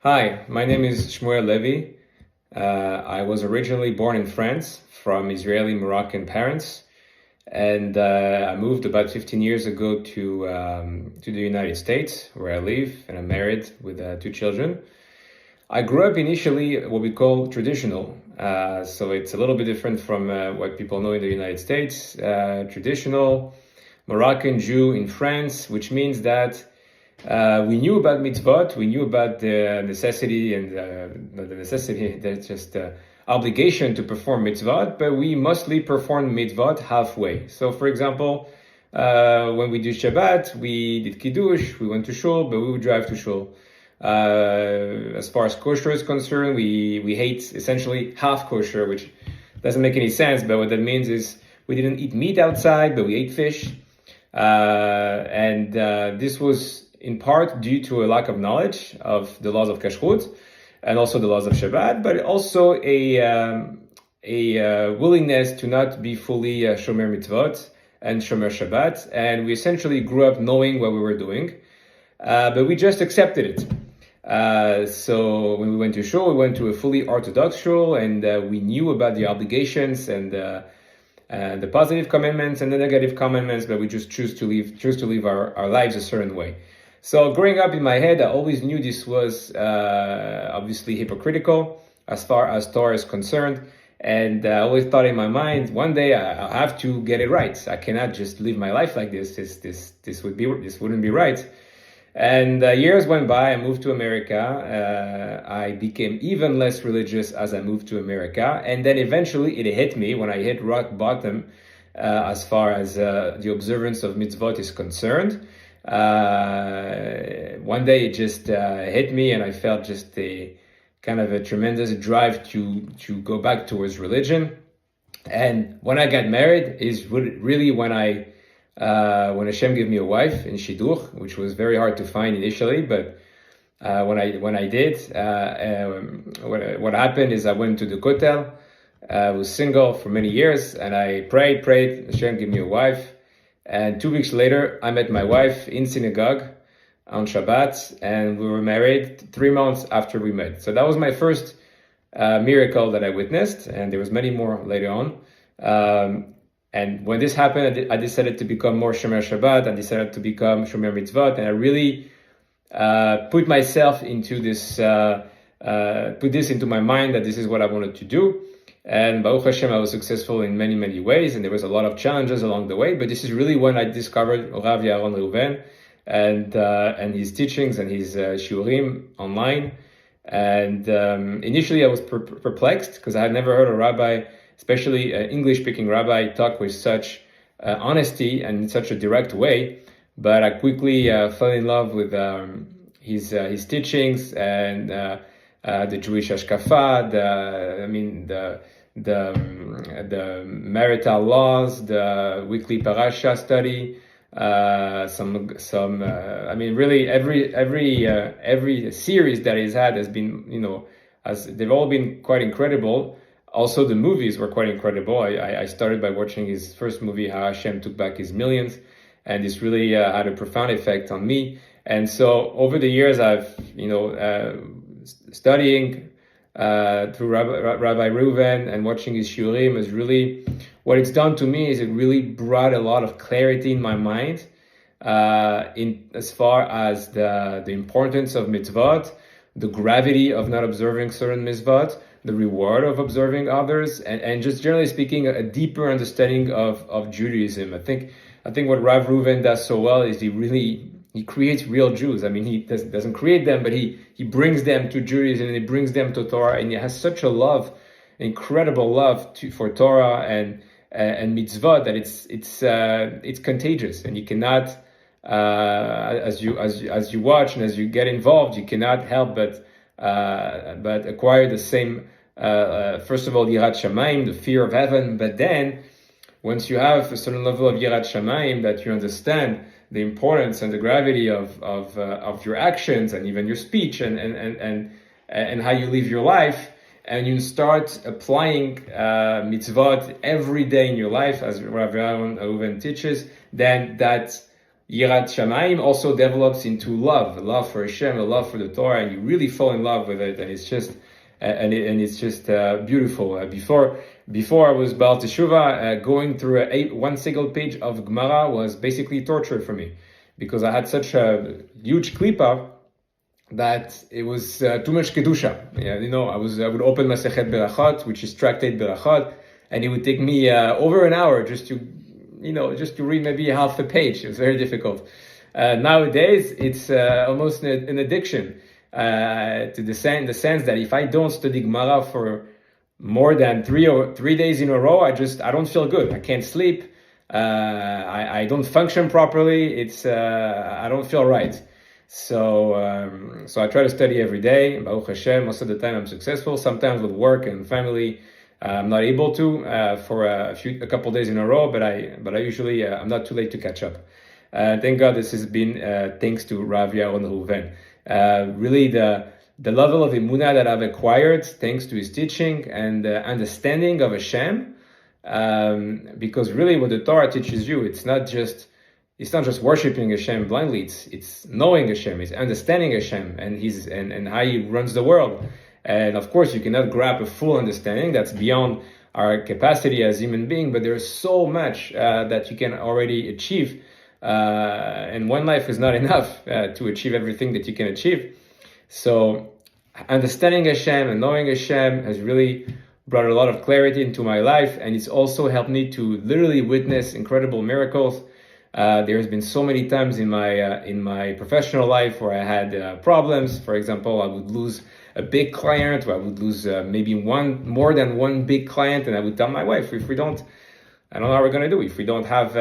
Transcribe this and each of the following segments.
Hi, my name is Shmuel Levy. I was originally born in France from Israeli Moroccan parents, and I moved about 15 years ago to the United States, where I live, and I'm married with two children. I grew up initially what we call traditional, so it's a little bit different from what people know in the United States. Traditional Moroccan Jew in France, which means that we knew about mitzvot, we knew about the necessity and not the necessity, that's just obligation to perform mitzvot, but we mostly perform mitzvot halfway. So, for example, when we do Shabbat, we did Kiddush, we went to shul, but we would drive to shul. As far as kosher is concerned, we hate essentially half kosher, which doesn't make any sense, but what that means is we didn't eat meat outside, but we ate fish. And this was in part due to a lack of knowledge of the laws of kashrut and also the laws of Shabbat, but also a willingness to not be fully shomer mitzvot and shomer Shabbat. And we essentially grew up knowing what we were doing, but we just accepted it. So when we went to shul, we went to a fully Orthodox shul, and we knew about the obligations and the positive commandments and the negative commandments, but we just choose to live our lives a certain way. So growing up in my head, I always knew this was obviously hypocritical as far as Torah is concerned, and I always thought in my mind, one day I'll have to get it right. I cannot just live my life like this. This wouldn't be right. And years went by. I moved to America. I became even less religious as I moved to America, and then eventually it hit me when I hit rock bottom as far as the observance of mitzvot is concerned. One day it just hit me, and I felt just a kind of a tremendous drive to go back towards religion. And when I got married is really when Hashem gave me a wife in Shidduch, which was very hard to find initially, but when I did, what happened is I went to the Kotel. I was single for many years, and I prayed, Hashem give me a wife. And 2 weeks later, I met my wife in synagogue on Shabbat, and we were married 3 months after we met. So that was my first miracle that I witnessed, and there was many more later on. And when this happened, I decided to become more Shomer Shabbat. I decided to become Shomer Mitzvot, and I really put myself into this, put this into my mind that this is what I wanted to do. And Baruch Hashem, I was successful in many, many ways, and there was a lot of challenges along the way. But this is really when I discovered Rav Yaron Reuven and his teachings and his shiurim online. And initially, I was perplexed because I had never heard a rabbi, especially an English-speaking rabbi, talk with such honesty and in such a direct way. But I quickly fell in love with his teachings and the Jewish hashkafa, the marital laws, the weekly parasha study, really every series that he's had has been, they've all been quite incredible. Also, the movies were quite incredible. I started by watching his first movie, How Hashem Took Back His Millions, and this really had a profound effect on me. And so over the years, I've, studying through Rabbi Reuven and watching his shiurim is really, what it's done to me is it really brought a lot of clarity in my mind in as far as the importance of mitzvot, the gravity of not observing certain mitzvot, the reward of observing others, and just generally speaking, a deeper understanding of Judaism. I think what Rav Reuven does so well is he creates real Jews. I mean, he doesn't create them, but he brings them to Judaism, and he brings them to Torah, and he has such a love, incredible love for Torah and mitzvah that it's contagious, and you cannot as you watch and as you get involved, you cannot help but acquire the same first of all yirat shamayim, the fear of heaven, but then once you have a certain level of yirat shamayim that you understand the importance and the gravity of your actions and even your speech and how you live your life, and you start applying mitzvot every day in your life, as Rav Yaron Reuven teaches, then that Yirat Shamayim also develops into love, a love for Hashem, a love for the Torah, and you really fall in love with it, and it's just beautiful. Before I was Baal Teshuvah, going through one single page of Gemara was basically torture for me, because I had such a huge klipa that it was too much kedusha. I would open Masechet Berachot, which is tractate Berachot, and it would take me over an hour just to read maybe half a page. It was very difficult. Nowadays, it's almost an addiction to the sense that if I don't study Gemara for more than 3 days in a row, I don't feel good. I can't sleep. I don't function properly. I don't feel right. So I try to study every day. Baruch Hashem, most of the time I'm successful. Sometimes with work and family, I'm not able to for a couple days in a row. But I usually I'm not too late to catch up. Thank God this has been thanks to Rav Yaron Reuven. Really the level of emunah that I've acquired thanks to his teaching and understanding of Hashem. Because really what the Torah teaches you, it's not just worshiping Hashem blindly, it's knowing Hashem, it's understanding Hashem and how he runs the world. And of course you cannot grab a full understanding, that's beyond our capacity as human beings, but there's so much that you can already achieve, and one life is not enough to achieve everything that you can achieve. So understanding Hashem and knowing Hashem has really brought a lot of clarity into my life, and it's also helped me to literally witness incredible miracles. There's been so many times in my professional life where I had problems. For example, I would lose a big client, or I would lose maybe more than one big client, and I would tell my wife, I don't know how we're going to do. If we don't have,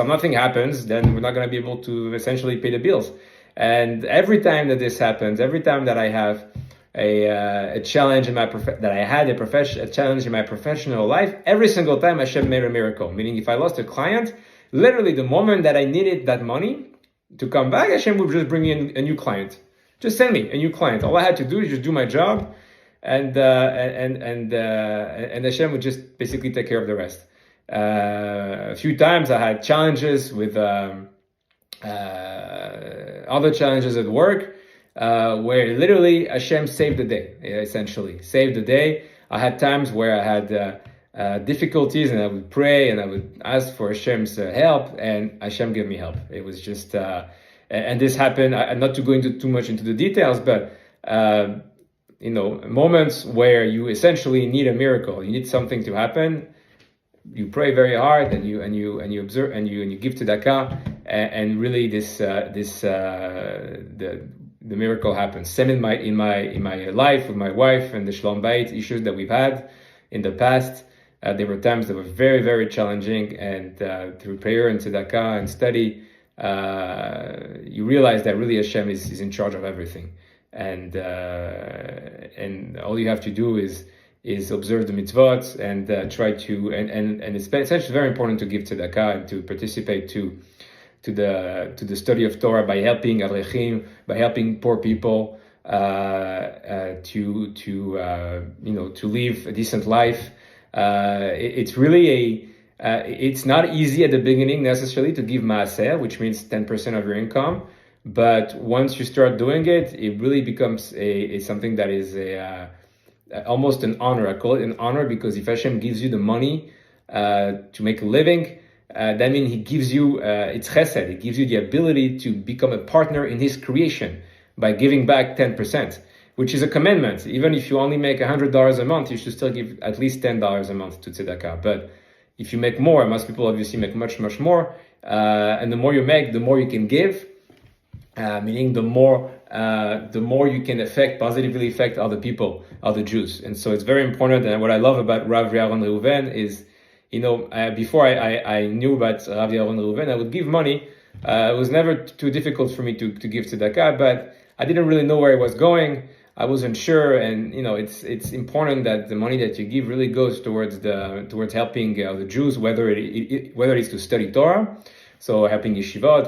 nothing happens, then we're not going to be able to essentially pay the bills. And every time that this happens, every time that I have a challenge in my challenge in my professional life, every single time Hashem made a miracle. Meaning, if I lost a client, literally the moment that I needed that money to come back, Hashem would just bring me a new client. Just send me a new client. All I had to do is just do my job, and Hashem would just basically take care of the rest. A few times I had challenges with other challenges at work. Where literally Hashem saved the day, essentially. Saved the day. I had times where I had difficulties, and I would pray and I would ask for Hashem's help, and Hashem gave me help. It was just, and this happened, not to go into too much into the details, but moments where you essentially need a miracle, you need something to happen. You pray very hard, and you observe, and you give tzedakah, and really the miracle happens. Same in my life with my wife and the Shalom Bayit issues that we've had in the past. There were times that were very, very challenging, and through prayer and tzedakah and study, you realize that really Hashem is in charge of everything, and all you have to do is observe the mitzvot and try to and it's essentially very important to give tzedakah and to participate to the study of Torah by helping Avrechim, by helping poor people to live a decent life. It's really it's not easy at the beginning necessarily to give maaseh, which means 10% of your income. But once you start doing it, it really becomes something that is almost an honor. I call it an honor because if Hashem gives you the money to make a living, that means He gives you, it's chesed, He gives you the ability to become a partner in His creation by giving back 10%, which is a commandment. Even if you only make $100 a month, you should still give at least $10 a month to tzedakah. But if you make more, most people obviously make much, much more, and the more you make, the more you can give, meaning the more you can positively affect other people, other Jews. And so it's very important. And what I love about Rav Yaron Reuven is, before I knew about Rav Yaron Reuven, I would give money. It was never too difficult for me to give tzedakah, but I didn't really know where it was going. I wasn't sure, and it's important that the money that you give really goes towards helping the Jews, whether it is to study Torah, so helping yeshivot,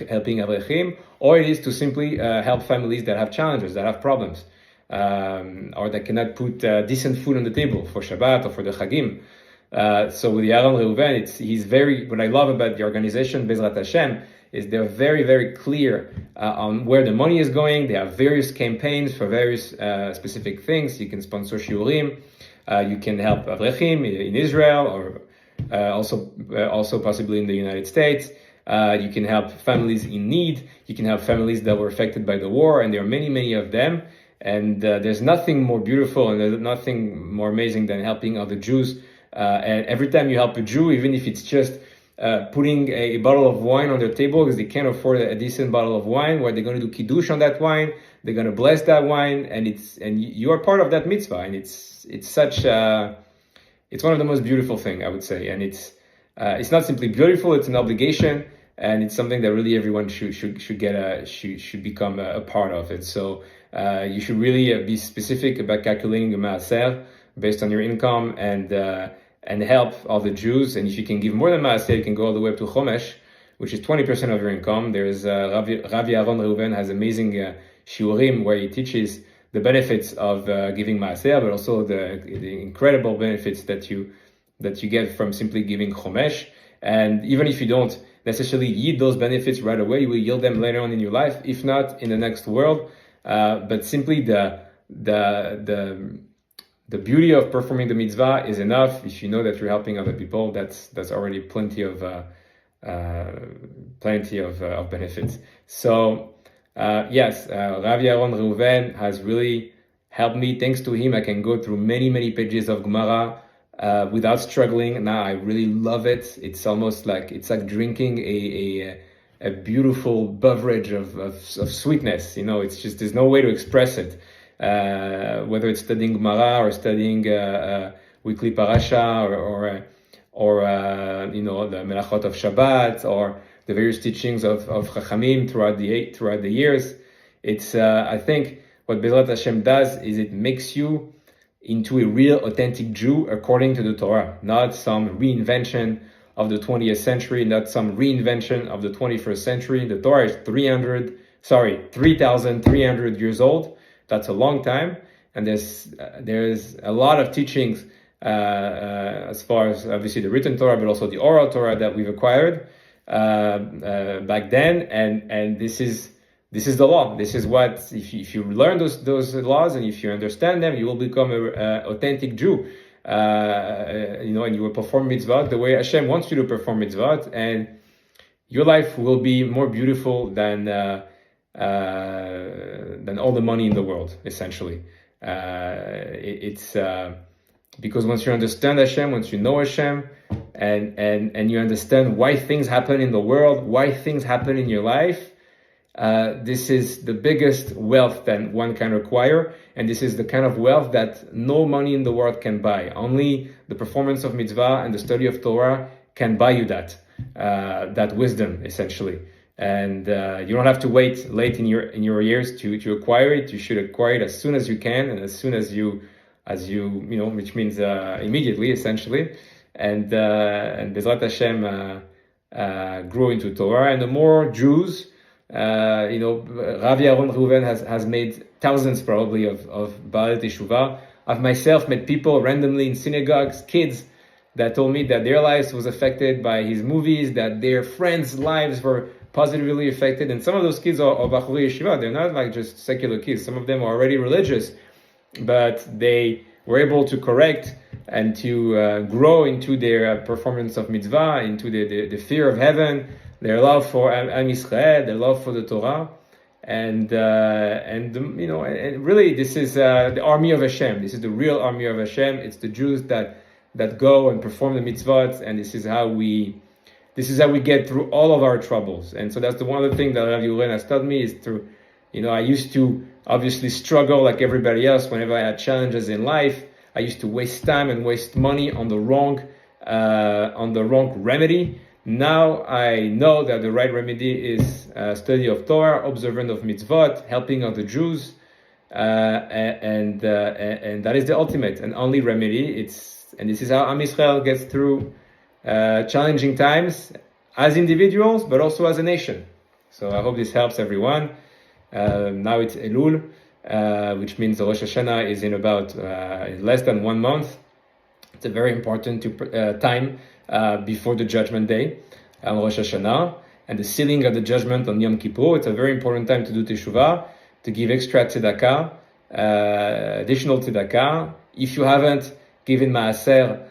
helping Avrechim, or it is to simply help families that have challenges, that have problems, or that cannot put decent food on the table for Shabbat or for the Chagim. So with the Aaron Reuven, what I love about the organization, Bezrat Hashem, is they're very, very clear on where the money is going. They have various campaigns for various specific things. You can sponsor shiurim, you can help Avrechim in Israel, or also possibly in the United States. You can help families in need. You can help families that were affected by the war, and there are many, many of them. And there's nothing more beautiful and there's nothing more amazing than helping other Jews. And every time you help a Jew, even if it's just putting a bottle of wine on their table because they can't afford a decent bottle of wine, where they're going to do kiddush on that wine, they're going to bless that wine, and you are part of that mitzvah, and it's one of the most beautiful thing, I would say. And it's not simply beautiful; it's an obligation, and it's something that really everyone should become a part of it. So you should really be specific about calculating your maaser based on your income, and help all the Jews. And if you can give more than maaser, you can go all the way up to chomesh, which is 20% of your income. There's Rabbi Aaron Reuven has amazing shiurim where he teaches the benefits of giving maaser, but also the incredible benefits that you get from simply giving chomesh. And even if you don't necessarily yield those benefits right away, you will yield them later on in your life, if not in the next world. But simply the beauty of performing the mitzvah is enough. If you know that you're helping other people, that's already plenty of benefits. So yes, Rabbi Aaron Reuven has really helped me. Thanks to him, I can go through many, many pages of Gemara without struggling. Now I really love it. It's like drinking a beautiful beverage of sweetness. It's just, there's no way to express it. Whether it's studying Gemara or studying weekly parasha or the melachot of Shabbat, or the various teachings of Chachamim throughout the years. It's I think what Bezrat Hashem does is it makes you into a real authentic Jew according to the Torah, not some reinvention of the 20th century, not some reinvention of the 21st century. The Torah is 3,300 years old. That's a long time, and there's a lot of teachings as far as obviously the written Torah, but also the oral Torah that we've acquired back then, and this is the law. This is what, if you learn those laws and if you understand them, you will become an authentic Jew, and you will perform mitzvot the way Hashem wants you to perform mitzvot, and your life will be more beautiful than all the money in the world, essentially. It's because once you understand Hashem, once you know Hashem, and you understand why things happen in the world, why things happen in your life, this is the biggest wealth that one can acquire, and this is the kind of wealth that no money in the world can buy. Only the performance of mitzvah and the study of Torah can buy you that wisdom, essentially. And you don't have to wait late in your years to acquire it. You should acquire it as soon as you can, and as soon as you which means immediately, essentially. And Bezrat Hashem grow into Torah. And the more Jews, Rabbi Aaron Reuven has made thousands probably of Baalei Teshuvah. I've myself met people randomly in synagogues, kids, that told me that their lives was affected by his movies, that their friends' lives were positively affected. And some of those kids are Bachurei Yeshiva. They're not like just secular kids. Some of them are already religious, but they were able to correct and to grow into their performance of mitzvah, into the fear of heaven, their love for Am Yisrael, their love for the Torah, and really this is the army of Hashem. This is the real army of Hashem. It's the Jews that go and perform the mitzvot, and this is how we get through all of our troubles. And so that's one of the things that Rabbi Uren has taught me is through, I used to obviously struggle like everybody else whenever I had challenges in life. I used to waste time and waste money on the wrong remedy. Now I know that the right remedy is study of Torah, observance of mitzvot, helping other Jews, and that is the ultimate and only remedy. And this is how Am Yisrael gets through challenging times as individuals, but also as a nation. So I hope this helps everyone. Now it's Elul, which means the Rosh Hashanah is in about less than 1 month. It's a very important time before the Judgment Day on Rosh Hashanah, and the sealing of the judgment on Yom Kippur. It's a very important time to do teshuvah, to give extra tzedakah, additional tzedakah. If you haven't given maaser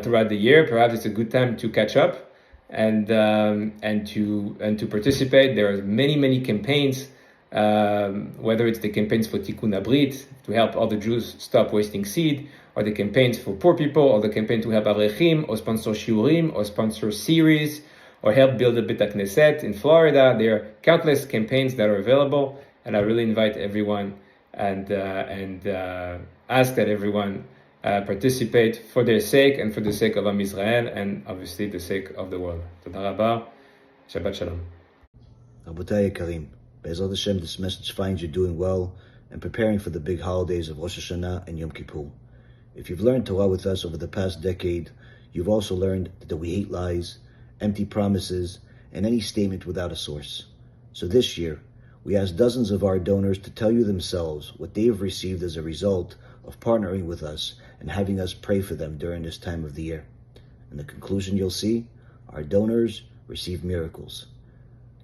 throughout the year, perhaps it's a good time to catch up and to participate. There are many campaigns, whether it's the campaigns for Tikkun Abrit to help all the Jews stop wasting seed, or the campaigns for poor people, or the campaign to help Avrechim, or sponsor shiurim, or sponsor series, or help build a Bet Knesset in Florida. There are countless campaigns that are available, and I really invite everyone and ask that everyone participate for their sake and for the sake of Am Israel, and obviously the sake of the world. Toda Rabba. Shabbat Shalom. Rabotai Yekarim, Be'ezrat Hashem, this message finds you doing well and preparing for the big holidays of Rosh Hashanah and Yom Kippur. If you've learned Torah with us over the past decade, you've also learned that we hate lies, empty promises, and any statement without a source. So this year, we asked dozens of our donors to tell you themselves what they have received as a result of partnering with us and having us pray for them during this time of the year. And the conclusion you'll see, our donors received miracles.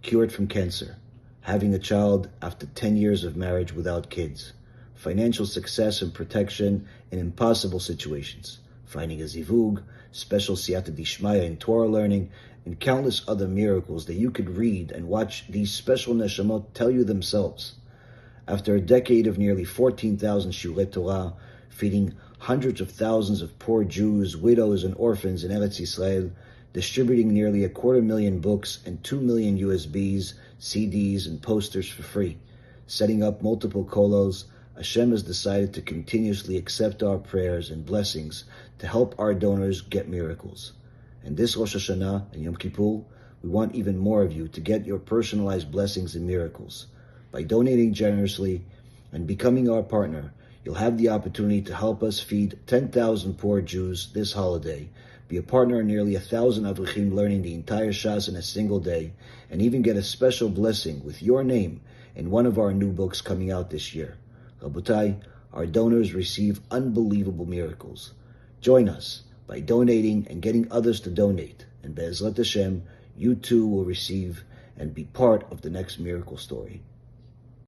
Cured from cancer, having a child after 10 years of marriage without kids, financial success and protection in impossible situations, finding a zivug, special siyata dishmaya in Torah learning, and countless other miracles that you could read and watch these special neshamot tell you themselves. After a decade of nearly 14,000 shiurei Torah, feeding hundreds of thousands of poor Jews, widows, and orphans in Eretz Yisrael, distributing nearly 250,000 books and 2 million USBs, CDs, and posters for free, setting up multiple kolos, Hashem has decided to continuously accept our prayers and blessings to help our donors get miracles. And this Rosh Hashanah and Yom Kippur, we want even more of you to get your personalized blessings and miracles. By donating generously and becoming our partner, you'll have the opportunity to help us feed 10,000 poor Jews this holiday, be a partner in nearly 1,000 Avrechim learning the entire Shas in a single day, and even get a special blessing with your name in one of our new books coming out this year. Rabotai, our donors receive unbelievable miracles. Join us by donating and getting others to donate, and Be'ezrat Hashem, you too will receive and be part of the next miracle story.